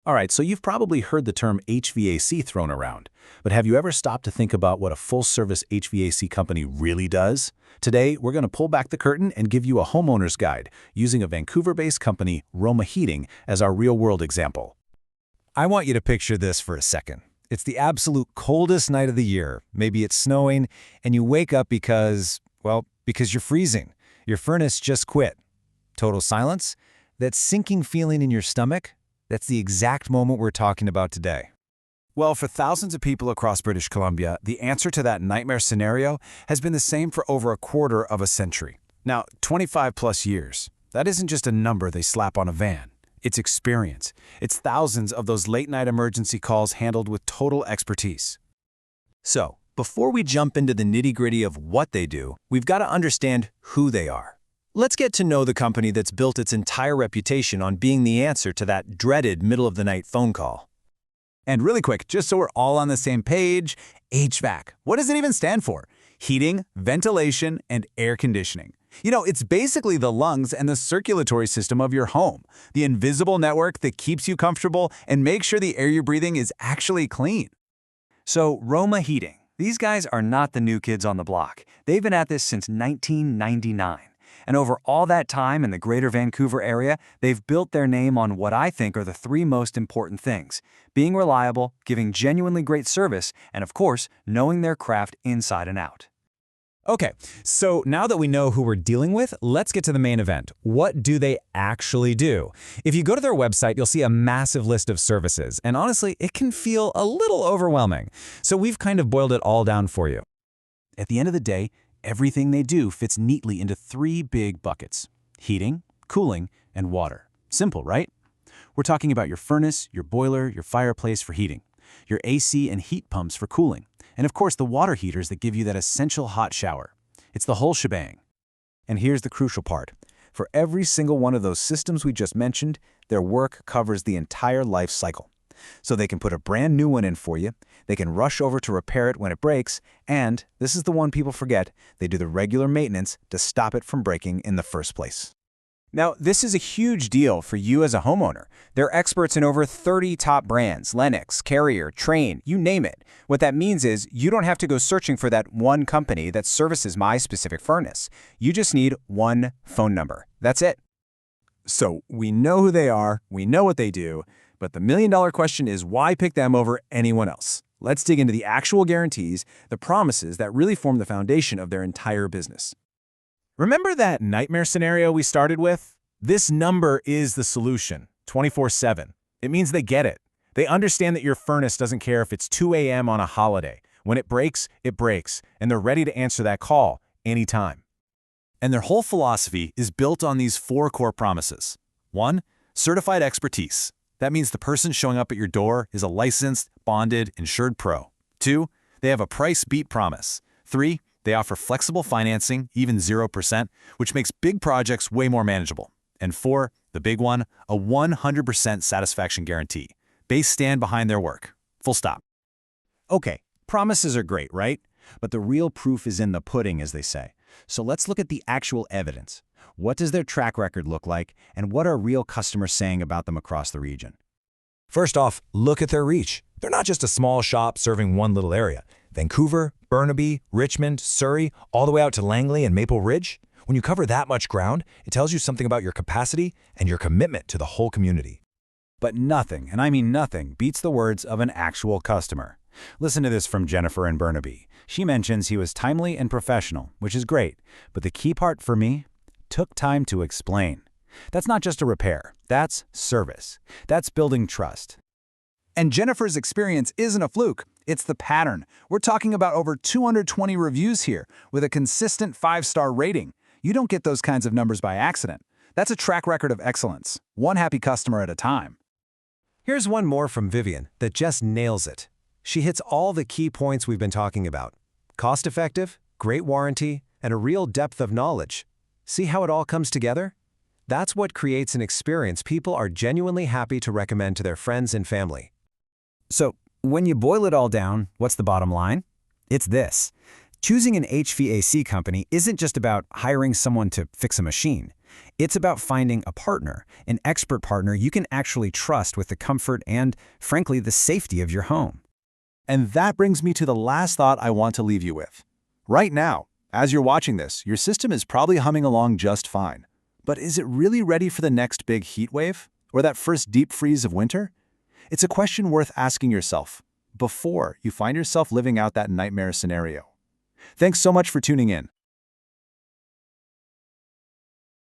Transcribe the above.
All right, so you've probably heard the term HVAC thrown around, but have you ever stopped to think about what a full-service HVAC company really does? Today, we're going to pull back the curtain and give you a homeowner's guide using a Vancouver-based company, ROMA Heating, as our real-world example. I want you to picture this for a second. It's the absolute coldest night of the year. Maybe it's snowing, and you wake up because you're freezing. Your furnace just quit. Total silence? That sinking feeling in your stomach? That's the exact moment we're talking about today. Well, for thousands of people across British Columbia, the answer to that nightmare scenario has been the same for over a quarter of a century. Now, 25 plus years. That isn't just a number they slap on a van. It's experience. It's thousands of those late-night emergency calls handled with total expertise. So, before we jump into the nitty-gritty of what they do, we've got to understand who they are. Let's get to know the company that's built its entire reputation on being the answer to that dreaded middle-of-the-night phone call. And really quick, just so we're all on the same page, HVAC. What does it even stand for? Heating, ventilation, and air conditioning. You know, it's basically the lungs and the circulatory system of your home, the invisible network that keeps you comfortable and makes sure the air you're breathing is actually clean. So, ROMA Heating. These guys are not the new kids on the block. They've been at this since 1999. And over all that time in the greater Vancouver area, they've built their name on what I think are the three most important things: being reliable, giving genuinely great service, and of course, knowing their craft inside and out. Okay, so now that we know who we're dealing with, let's get to the main event. What do they actually do? If you go to their website, you'll see a massive list of services, and honestly, it can feel a little overwhelming. So we've kind of boiled it all down for you. At the end of the day, everything they do fits neatly into three big buckets: heating, cooling, and water. Simple, right? We're talking about your furnace, your boiler, your fireplace for heating, your AC and heat pumps for cooling, and of course the water heaters that give you that essential hot shower. It's the whole shebang. And here's the crucial part. For every single one of those systems we just mentioned, their work covers the entire life cycle. So they can put a brand new one in for you, they can rush over to repair it when it breaks, and, this is the one people forget, they do the regular maintenance to stop it from breaking in the first place. Now, this is a huge deal for you as a homeowner. They're experts in over 30 top brands: Lennox, Carrier, Trane, you name it. What that means is you don't have to go searching for that one company that services my specific furnace. You just need one phone number. That's it. So we know who they are, we know what they do, but the million-dollar question is, why pick them over anyone else? Let's dig into the actual guarantees, the promises that really form the foundation of their entire business. Remember that nightmare scenario we started with? This number is the solution, 24/7. It means they get it. They understand that your furnace doesn't care if it's 2 a.m. on a holiday. When it breaks, and they're ready to answer that call anytime. And their whole philosophy is built on these four core promises. 1. Certified expertise. That means the person showing up at your door is a licensed, bonded, insured pro. 2. They have a price beat promise. 3. They offer flexible financing, even 0%, which makes big projects way more manageable. And 4, the big one, a 100% satisfaction guarantee. They stand behind their work. Full stop. Okay, promises are great, right? But the real proof is in the pudding, as they say. So let's look at the actual evidence. What does their track record look like, and what are real customers saying about them across the region? First off, look at their reach. They're not just a small shop serving one little area. Vancouver, Burnaby, Richmond, Surrey, all the way out to Langley and Maple Ridge. When you cover that much ground, it tells you something about your capacity and your commitment to the whole community. But nothing, and I mean nothing, beats the words of an actual customer. Listen to this from Jennifer in Burnaby. She mentions he was timely and professional, which is great, but the key part for me, took time to explain. That's not just a repair, that's service. That's building trust. And Jennifer's experience isn't a fluke, it's the pattern. We're talking about over 220 reviews here, with a consistent 5-star rating. You don't get those kinds of numbers by accident. That's a track record of excellence, one happy customer at a time. Here's one more from Vivian that just nails it. She hits all the key points we've been talking about. Cost-effective, great warranty, and a real depth of knowledge. See how it all comes together? That's what creates an experience people are genuinely happy to recommend to their friends and family. So, when you boil it all down, what's the bottom line? It's this. Choosing an HVAC company isn't just about hiring someone to fix a machine. It's about finding a partner, an expert partner you can actually trust with the comfort and, frankly, the safety of your home. And that brings me to the last thought I want to leave you with. Right now, as you're watching this, your system is probably humming along just fine. But is it really ready for the next big heat wave? Or that first deep freeze of winter? It's a question worth asking yourself before you find yourself living out that nightmare scenario. Thanks so much for tuning in.